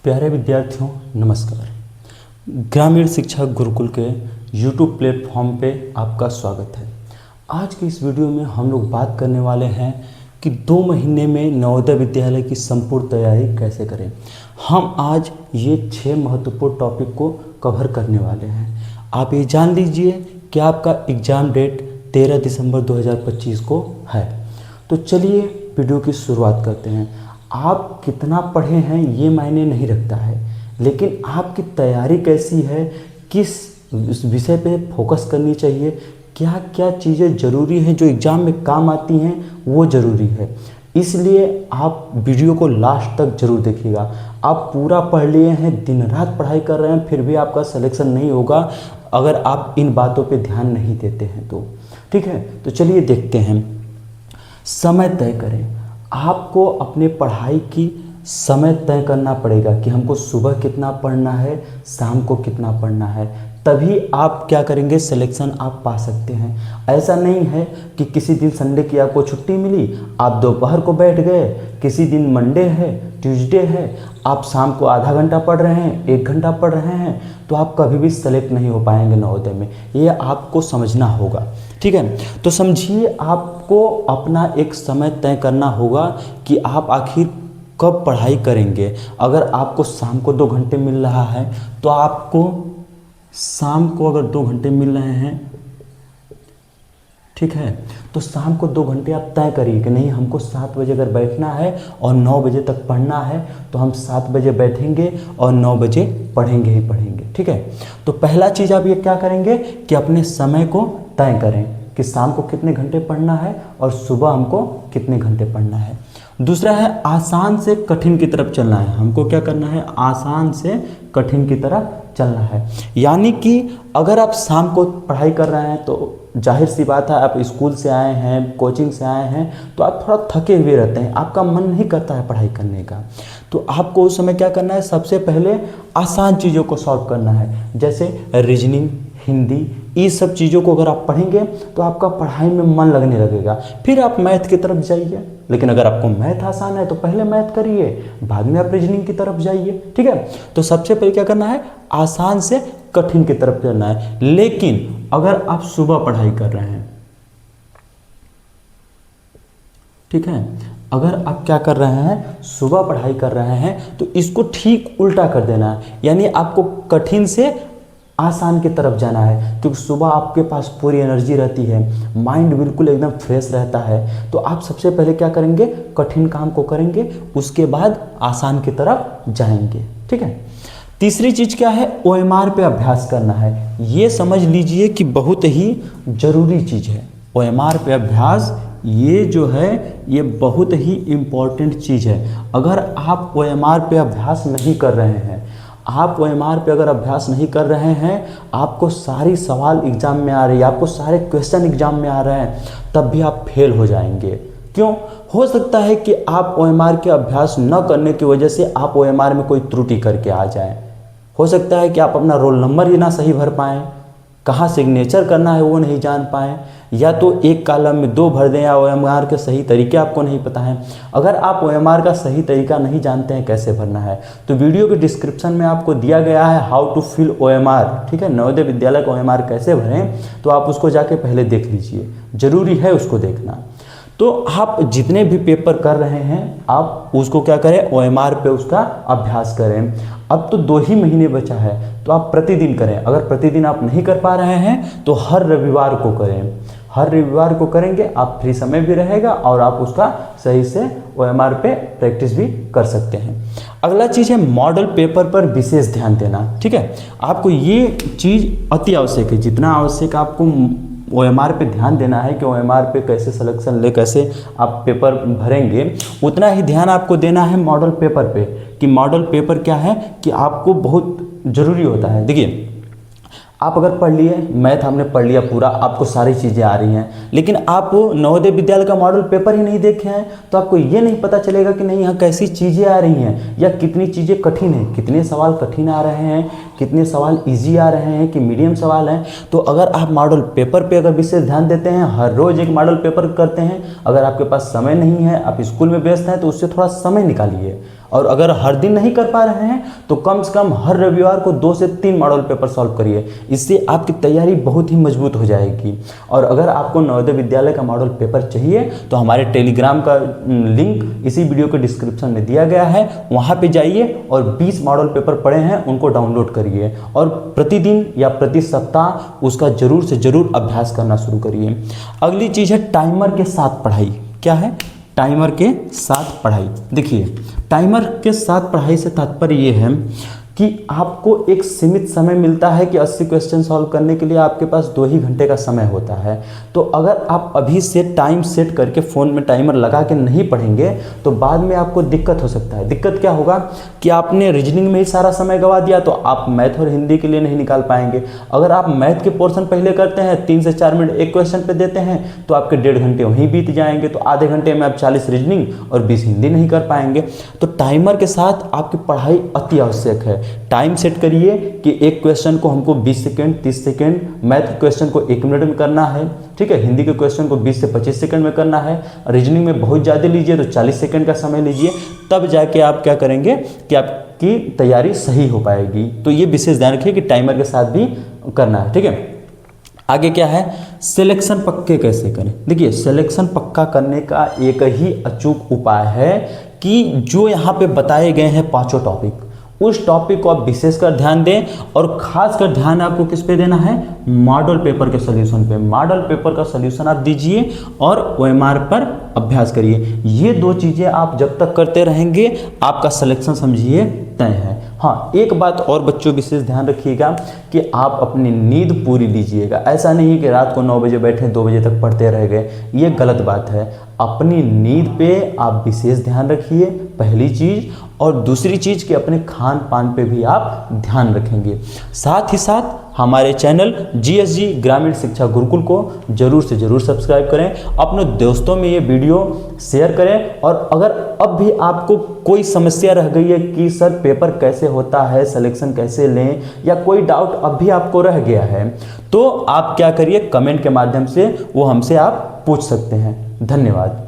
प्यारे विद्यार्थियों नमस्कार। ग्रामीण शिक्षा गुरुकुल के YouTube प्लेटफॉर्म पे आपका स्वागत है। आज की इस वीडियो में हम लोग बात करने वाले हैं कि 2 महीने में नवोदय विद्यालय की संपूर्ण तैयारी कैसे करें। हम आज ये 6 महत्वपूर्ण टॉपिक को कवर करने वाले हैं। आप ये जान लीजिए कि आपका एग्ज़ाम डेट 13 दिसंबर 2025 को है। तो चलिए वीडियो की शुरुआत करते हैं। आप कितना पढ़े हैं ये मायने नहीं रखता है, लेकिन आपकी तैयारी कैसी है, किस विषय पे फोकस करनी चाहिए, क्या क्या चीज़ें ज़रूरी हैं जो एग्ज़ाम में काम आती हैं वो ज़रूरी है। इसलिए आप वीडियो को लास्ट तक ज़रूर देखिएगा। आप पूरा पढ़ लिए हैं, दिन रात पढ़ाई कर रहे हैं, फिर भी आपका सिलेक्शन नहीं होगा अगर आप इन बातों पे ध्यान नहीं देते हैं तो। ठीक है, तो चलिए देखते हैं। समय तय करें। आपको अपने पढ़ाई की समय तय करना पड़ेगा कि हमको सुबह कितना पढ़ना है, शाम को कितना पढ़ना है, तभी आप क्या करेंगे, सिलेक्शन आप पा सकते हैं। ऐसा नहीं है कि किसी दिन संडे की आपको छुट्टी मिली, आप दोपहर को बैठ गए, किसी दिन मंडे है, ट्यूसडे है, आप शाम को आधा घंटा पढ़ रहे हैं, 1 घंटा पढ़ रहे हैं, तो आप कभी भी सेलेक्ट नहीं हो पाएंगे नवोदय में। ये आपको समझना होगा। ठीक है, तो समझिए आपको अपना एक समय तय करना होगा कि आप आखिर कब पढ़ाई करेंगे। अगर आपको शाम को 2 घंटे मिल रहा है तो आपको शाम को अगर 2 घंटे मिल रहे हैं, ठीक है, तो शाम को 2 घंटे आप तय करिए कि नहीं हमको 7 बजे अगर बैठना है और 9 बजे तक पढ़ना है तो हम 7 बजे बैठेंगे और 9 बजे पढ़ेंगे ही पढ़ेंगे। ठीक है, तो पहला चीज़ आप ये क्या करेंगे कि अपने समय को तय करें कि शाम को कितने घंटे पढ़ना है और सुबह हमको कितने घंटे पढ़ना है। दूसरा है आसान से कठिन की तरफ चलना है। हमको क्या करना है, आसान से कठिन की तरफ चलना है। यानी कि अगर आप शाम को पढ़ाई कर रहे हैं तो जाहिर सी बात है, आप स्कूल से आए हैं, कोचिंग से आए हैं, तो आप थोड़ा थके हुए रहते हैं, आपका मन नहीं करता है पढ़ाई करने का। तो आपको उस समय क्या करना है, सबसे पहले आसान चीज़ों को सॉल्व करना है, जैसे रीजनिंग, हिंदी, ये सब चीज़ों को अगर आप पढ़ेंगे तो आपका पढ़ाई में मन लगने लगेगा। फिर आप मैथ की तरफ जाइए। लेकिन अगर आपको मैथ आसान है तो पहले मैथ करिए, बाद में आप रीजनिंग की तरफ जाइए। ठीक है, तो सबसे पहले क्या करना है, आसान से कठिन की तरफ जाना है। लेकिन अगर आप सुबह पढ़ाई कर रहे हैं, ठीक है, अगर आप क्या कर रहे हैं, सुबह पढ़ाई कर रहे हैं, तो इसको ठीक उल्टा कर देना है। यानी आपको कठिन से आसान की तरफ जाना है, क्योंकि सुबह आपके पास पूरी एनर्जी रहती है, माइंड बिल्कुल एकदम फ्रेश रहता है। तो आप सबसे पहले क्या करेंगे, कठिन काम को करेंगे, उसके बाद आसान की तरफ जाएंगे। ठीक है, तीसरी चीज़ क्या है, OMR पे अभ्यास करना है। ये समझ लीजिए कि बहुत ही ज़रूरी चीज़ है। OMR पे अभ्यास ये जो है ये बहुत ही इम्पॉर्टेंट चीज़ है। अगर आप OMR पे अभ्यास नहीं कर रहे हैं, आप OMR पे अगर अभ्यास नहीं कर रहे हैं, आपको सारी सवाल एग्ज़ाम में आ रही है, आपको सारे क्वेश्चन एग्ज़ाम में आ रहे हैं, तब भी आप फेल हो जाएंगे। क्यों? हो सकता है कि आप OMR के अभ्यास न करने की वजह से आप OMR में कोई त्रुटि करके आ जाएं। हो सकता है कि आप अपना रोल नंबर ही ना सही भर पाएँ, कहाँ सिग्नेचर करना है वो नहीं जान पाएँ, या तो एक कॉलम में 2 भर दें, या OMR के सही तरीके आपको नहीं पता है। अगर आप OMR का सही तरीका नहीं जानते हैं कैसे भरना है, तो वीडियो के डिस्क्रिप्शन में आपको दिया गया है हाउ टू फिल OMR। ठीक है, नवोदय विद्यालय का OMR कैसे भरें, तो आप उसको जाके पहले देख लीजिए, ज़रूरी है उसको देखना। तो आप जितने भी पेपर कर रहे हैं आप उसको क्या करें, OMR पे उसका अभ्यास करें। अब तो 2 ही महीने बचा है, तो आप प्रतिदिन करें। अगर प्रतिदिन आप नहीं कर पा रहे हैं तो हर रविवार को करें। हर रविवार को करेंगे, आप फ्री समय भी रहेगा और आप उसका सही से OMR पे प्रैक्टिस भी कर सकते हैं। अगला चीज़ है मॉडल पेपर पर विशेष ध्यान देना। ठीक है, आपको ये चीज़ अति आवश्यक है। जितना आवश्यक आपको OMR पे ध्यान देना है कि OMR पे कैसे सिलेक्शन ले, कैसे आप पेपर भरेंगे, उतना ही ध्यान आपको देना है मॉडल पेपर पे। कि मॉडल पेपर क्या है कि आपको बहुत ज़रूरी होता है। देखिए, आप अगर पढ़ लिए, मैथ हमने पढ़ लिया पूरा, आपको सारी चीज़ें आ रही हैं, लेकिन आप नवोदय विद्यालय का मॉडल पेपर ही नहीं देखे हैं, तो आपको ये नहीं पता चलेगा कि नहीं यहाँ कैसी चीज़ें आ रही हैं, या कितनी चीज़ें कठिन हैं, कितने सवाल कठिन आ रहे हैं, कितने सवाल इजी आ रहे हैं कि मीडियम सवाल हैं। तो अगर आप मॉडल पेपर पे अगर विशेष ध्यान देते हैं, हर रोज़ एक मॉडल पेपर करते हैं, अगर आपके पास समय नहीं है, आप स्कूल में व्यस्त हैं, तो उससे थोड़ा समय निकालिए और अगर हर दिन नहीं कर पा रहे हैं तो कम से कम हर रविवार को 2 से 3 मॉडल पेपर सॉल्व करिए। इससे आपकी तैयारी बहुत ही मजबूत हो जाएगी। और अगर आपको नवोदय विद्यालय का मॉडल पेपर चाहिए तो हमारे टेलीग्राम का लिंक इसी वीडियो के डिस्क्रिप्शन में दिया गया है, वहाँ पे जाइए और 20 मॉडल पेपर पड़े हैं उनको डाउनलोड करिए और प्रतिदिन या प्रति सप्ताह उसका जरूर से जरूर अभ्यास करना शुरू करिए। अगली चीज़ है टाइमर के साथ पढ़ाई। क्या है? टाइमर के साथ पढ़ाई। देखिए, टाइमर के साथ पढ़ाई से तात्पर्य ये है कि आपको एक सीमित समय मिलता है कि 80 क्वेश्चन सॉल्व करने के लिए आपके पास 2 ही घंटे का समय होता है। तो अगर आप अभी से टाइम सेट करके फ़ोन में टाइमर लगा के नहीं पढ़ेंगे तो बाद में आपको दिक्कत हो सकता है। दिक्कत क्या होगा कि आपने रीजनिंग में ही सारा समय गवा दिया तो आप मैथ और हिंदी के लिए नहीं निकाल पाएंगे। अगर आप मैथ के पोर्शन पहले करते हैं, 3 से 4 मिनट एक क्वेश्चन पर देते हैं तो आपके 1.5 घंटे वहीं बीत जाएंगे। तो आधे घंटे में आप 40 रीजनिंग और 20 हिंदी नहीं कर पाएंगे। तो टाइमर के साथ आपकी पढ़ाई अति आवश्यक है। टाइम सेट करिए कि एक क्वेश्चन को हमको 20 सेकेंड, 30 सेकेंड, मैथ क्वेश्चन को 1 मिनट में करना है, ठीक है, हिंदी के क्वेश्चन को 20 से 25 सेकंड में करना है, रीजनिंग में बहुत ज़्यादा लीजिए तो 40 सेकंड का समय लीजिए, तब जाके आप क्या करेंगे कि आपकी तैयारी सही हो पाएगी। तो ये विशेष ध्यान रखिए कि टाइमर के साथ भी करना है, ठीक है। आगे क्या है? सिलेक्शन पक्के कैसे करें। देखिए, सिलेक्शन पक्का करने का एक ही अचूक उपाय है कि जो यहाँ पे बताए गए हैं 5 टॉपिक, उस टॉपिक को आप विशेषकर ध्यान दें और खासकर ध्यान आपको किस पे देना है? मॉडल पेपर के सॉल्यूशन पे। मॉडल पेपर का सॉल्यूशन आप दीजिए और ओएमआर पर अभ्यास करिए। ये 2 चीज़ें आप जब तक करते रहेंगे आपका सिलेक्शन समझिए तय है। हाँ, एक बात और बच्चों विशेष ध्यान रखिएगा कि आप अपनी नींद पूरी लीजिएगा। ऐसा नहीं है कि रात को 9 बजे बैठे 2 बजे तक पढ़ते रह गए, ये गलत बात है। अपनी नींद पे आप विशेष ध्यान रखिए, पहली चीज़। और दूसरी चीज़ कि अपने खान पान पे भी आप ध्यान रखेंगे। साथ ही साथ हमारे चैनल GSG ग्रामीण शिक्षा गुरुकुल को जरूर से जरूर सब्सक्राइब करें, अपने दोस्तों में ये वीडियो शेयर करें। और अगर अब भी आपको कोई समस्या रह गई है कि सर पेपर कैसे होता है, सिलेक्शन कैसे लें, या कोई डाउट अब भी आपको रह गया है, तो आप क्या करिए, कमेंट के माध्यम से वो हमसे आप पूछ सकते हैं। धन्यवाद।